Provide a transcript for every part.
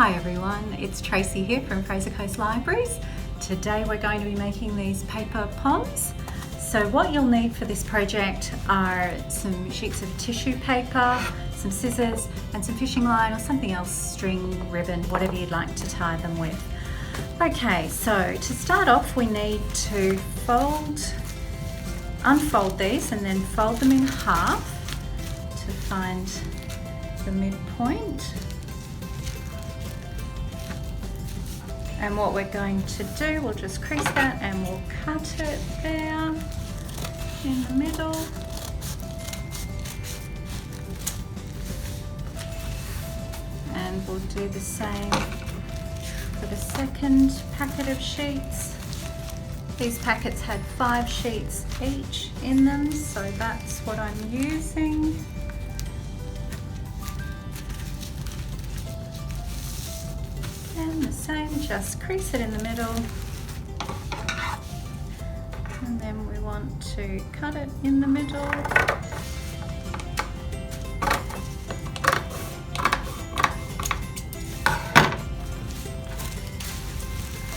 Hi everyone, it's Tracy here from Fraser Coast Libraries. Today we're going to be making these paper poms. So what you'll need for this project are some sheets of tissue paper, some scissors and some fishing line or something else, string, ribbon, whatever you'd like to tie them with. Okay, so to start off we need to unfold these and then fold them in half to find the midpoint. And what we're going to do, we'll just crease that and we'll cut it there in the middle. And we'll do the same for the second packet of sheets. These packets had 5 sheets each in them, so that's what I'm using. And the same, just crease it in the middle. And then we want to cut it in the middle.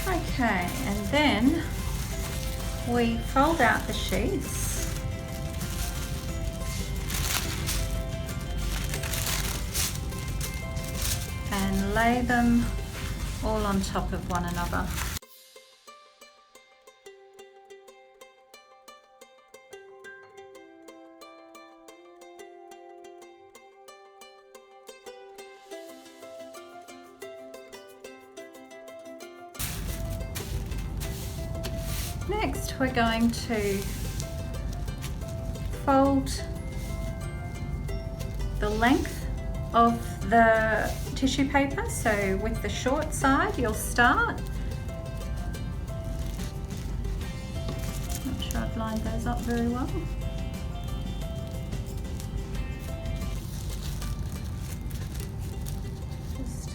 Okay, and then we fold out the sheets. And lay them all on top of one another. Next, we're going to fold the length of the tissue paper. So with the short side, you'll start. Not sure I've lined those up very well. Just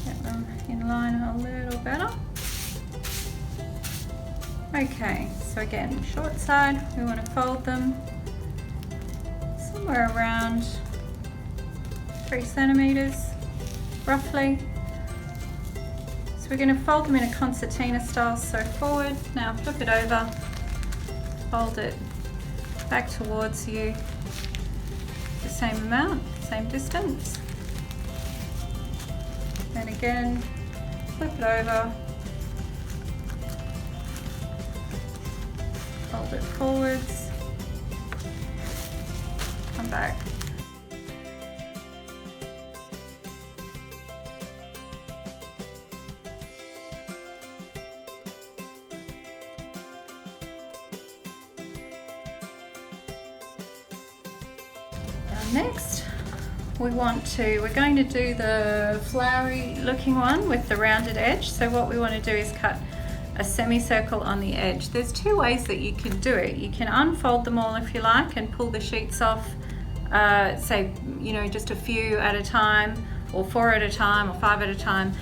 get them in line a little better. Okay, so again, short side, we want to fold them somewhere around 3 centimeters, roughly. So we're going to fold them in a concertina style, so forward. Now flip it over, fold it back towards you, the same amount, same distance. Then again, flip it over, fold it forwards, come back. Next, we're going to do the flowery looking one with the rounded edge. So what we want to do is cut a semicircle on the edge. There's 2 ways that you can do it. You can unfold them all if you like and pull the sheets off, say, just a few at a time, or 4 at a time, or 5 at a time.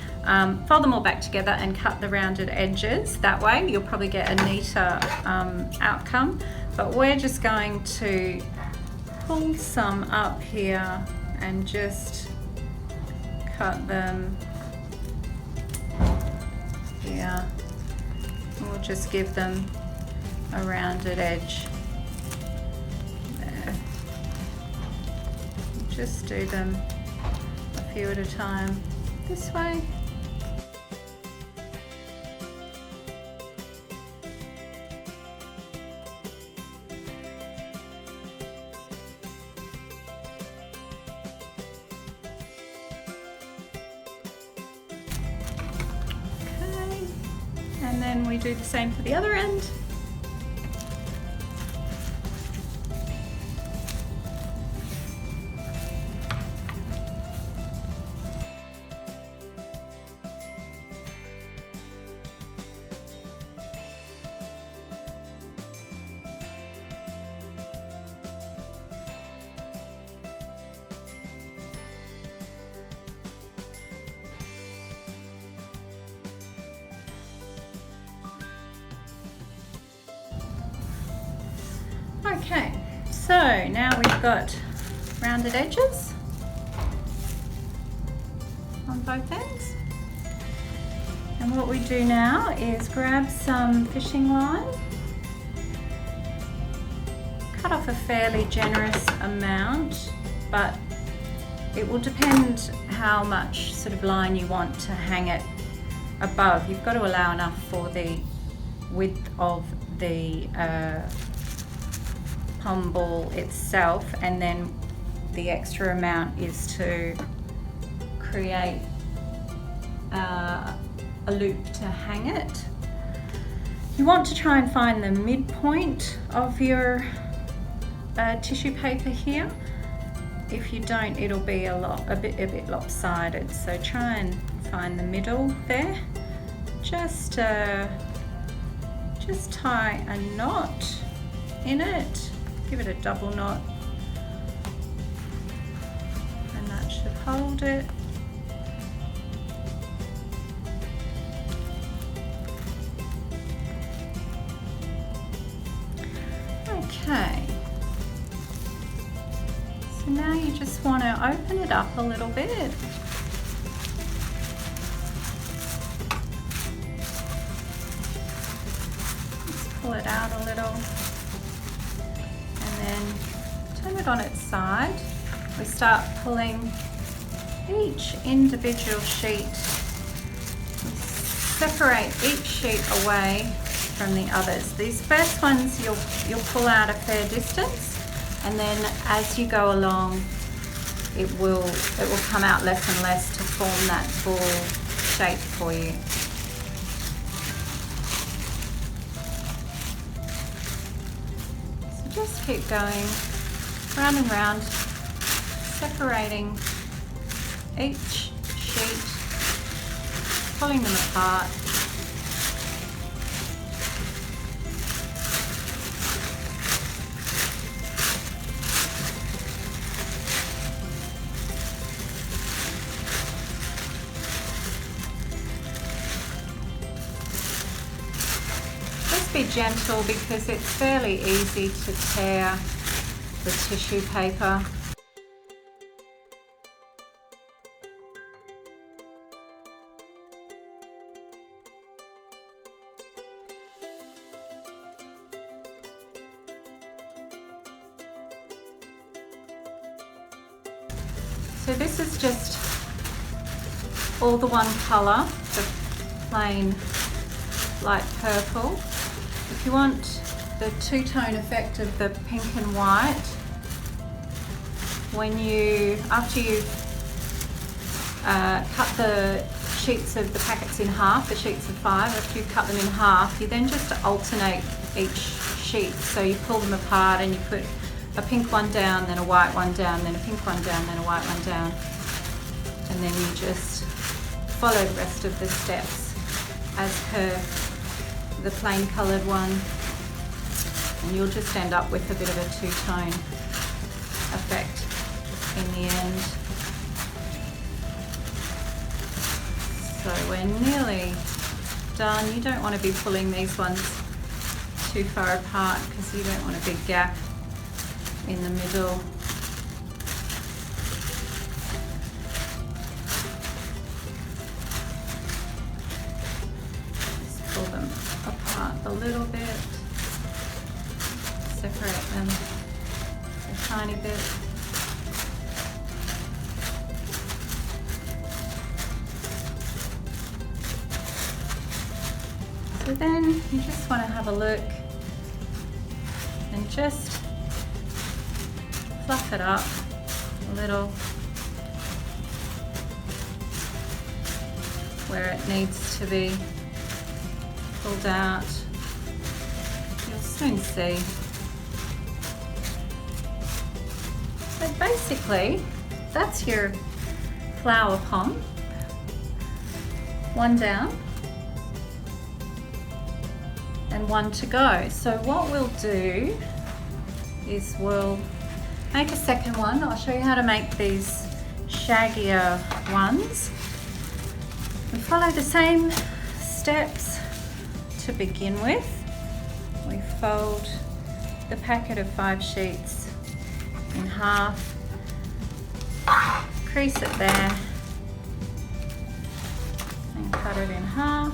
Fold them all back together and cut the rounded edges. That way you'll probably get a neater outcome. But we're just going to pull some up here and just cut them here. We'll just give them a rounded edge there. Just do them a few at a time this way. And then we do the same for the other end. Okay, so now we've got rounded edges. both ends. And what we do now is grab some fishing line, cut off a fairly generous amount, but it will depend how much sort of line you want to hang it above. You've got to allow enough for the width of the pom ball itself, and then the extra amount is to create a loop to hang it. You want to try and find the midpoint of your tissue paper here. If you don't, it'll be a bit lopsided. So try and find the middle there. Just tie a knot in it. Give it a double knot, and that should hold it. Okay. So now you just want to open it up a little bit. Just pull it out a little and then turn it on its side. We start pulling each individual sheet. We separate each sheet away from the others. These first ones you'll pull out a fair distance, and then as you go along it will come out less and less to form that ball shape for you. So just keep going round and round, separating each sheet, pulling them apart. Be gentle because it's fairly easy to tear the tissue paper. So this is just all the one colour, the plain light purple. If you want the two-tone effect of the pink and white, after you cut the sheets of the packets in half, the sheets of 5, after you cut them in half, you then just alternate each sheet. So you pull them apart and you put a pink one down, then a white one down, then a pink one down, then a white one down. And then you just follow the rest of the steps as per the plain coloured one, and you'll just end up with a bit of a two-tone effect in the end. So we're nearly done. You don't want to be pulling these ones too far apart because you don't want a big gap in the middle. Just pull them apart a little bit, separate them a tiny bit. So then you just want to have a look and just fluff it up a little where it needs to be pulled out. You'll soon see. So basically, that's your flower pom. One down and one to go. So what we'll do is we'll make a second one. I'll show you how to make these shaggier ones. We follow the same steps to begin with. We fold the packet of 5 sheets in half, crease it there, cut it in half.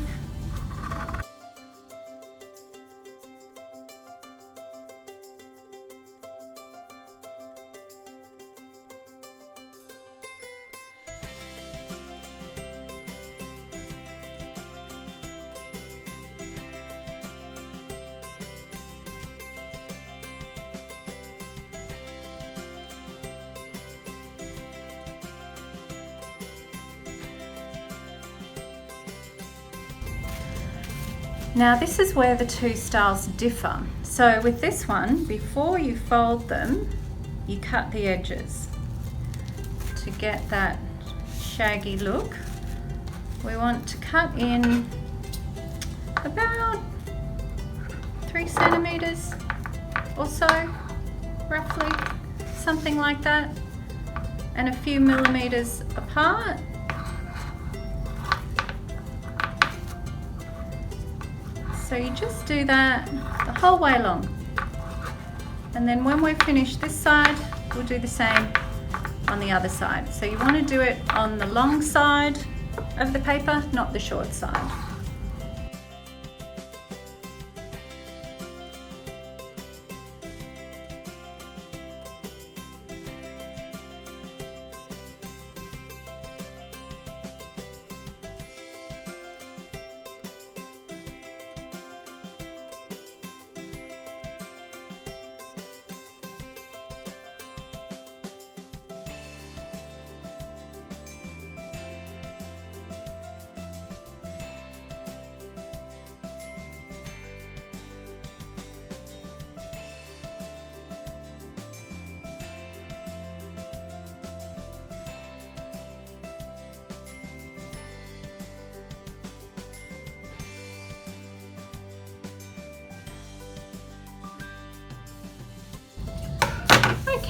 Now this is where the two styles differ. So with this one, before you fold them, you cut the edges. To get that shaggy look, we want to cut in about 3 centimeters or so, roughly, something like that, and a few millimeters apart. So you just do that the whole way along. And then when we finish this side, we'll do the same on the other side. So you want to do it on the long side of the paper, not the short side.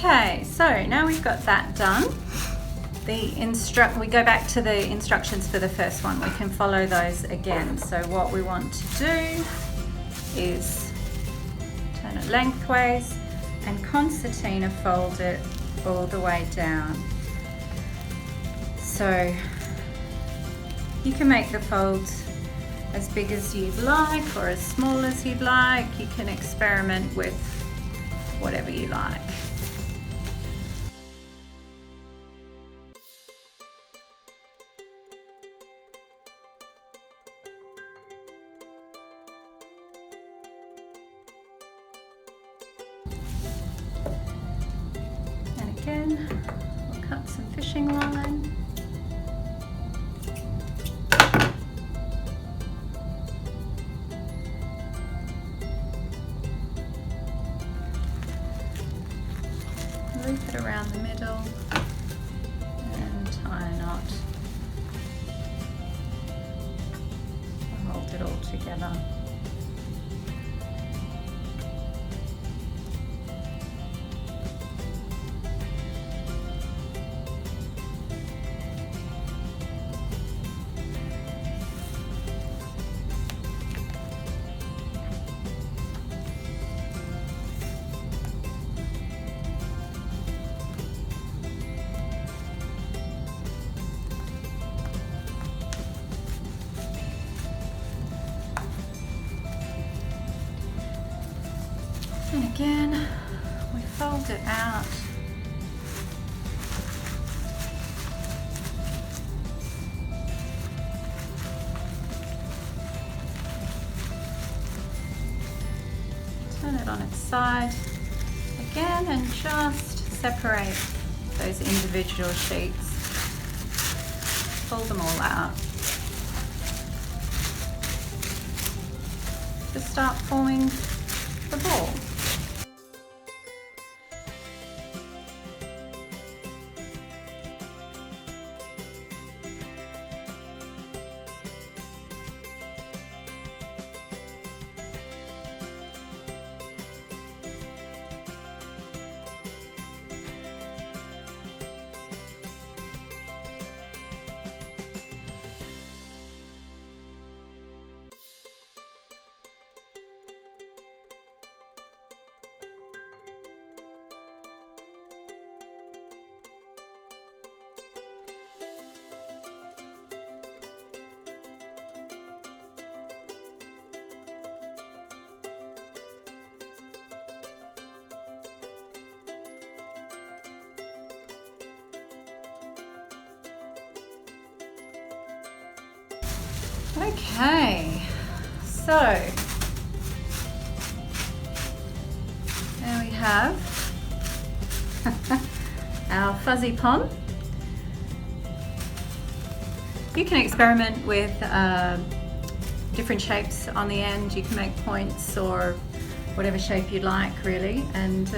Okay, so now we've got that done. We go back to the instructions for the first one. We can follow those again. So what we want to do is turn it lengthways and concertina fold it all the way down. So you can make the folds as big as you'd like or as small as you'd like. You can experiment with whatever you like. Again, we'll cut some fishing line. Loop it around the middle and tie a knot. Hold it all together. And again, we fold it out. Turn it on its side again and just separate those individual sheets. Fold them all out. To start forming the ball. Okay, so there we have our fuzzy pom. You can experiment with different shapes on the end. You can make points or whatever shape you'd like, really, and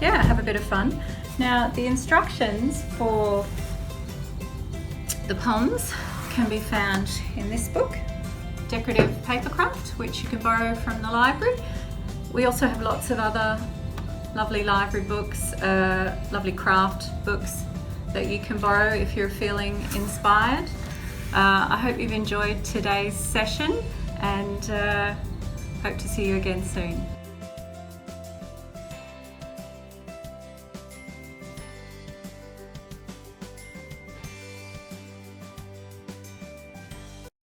yeah, have a bit of fun. Now, the instructions for the poms can be found in this book, Decorative Papercraft, which you can borrow from the library. We also have lots of other lovely library books, lovely craft books that you can borrow if you're feeling inspired. I hope you've enjoyed today's session, and hope to see you again soon.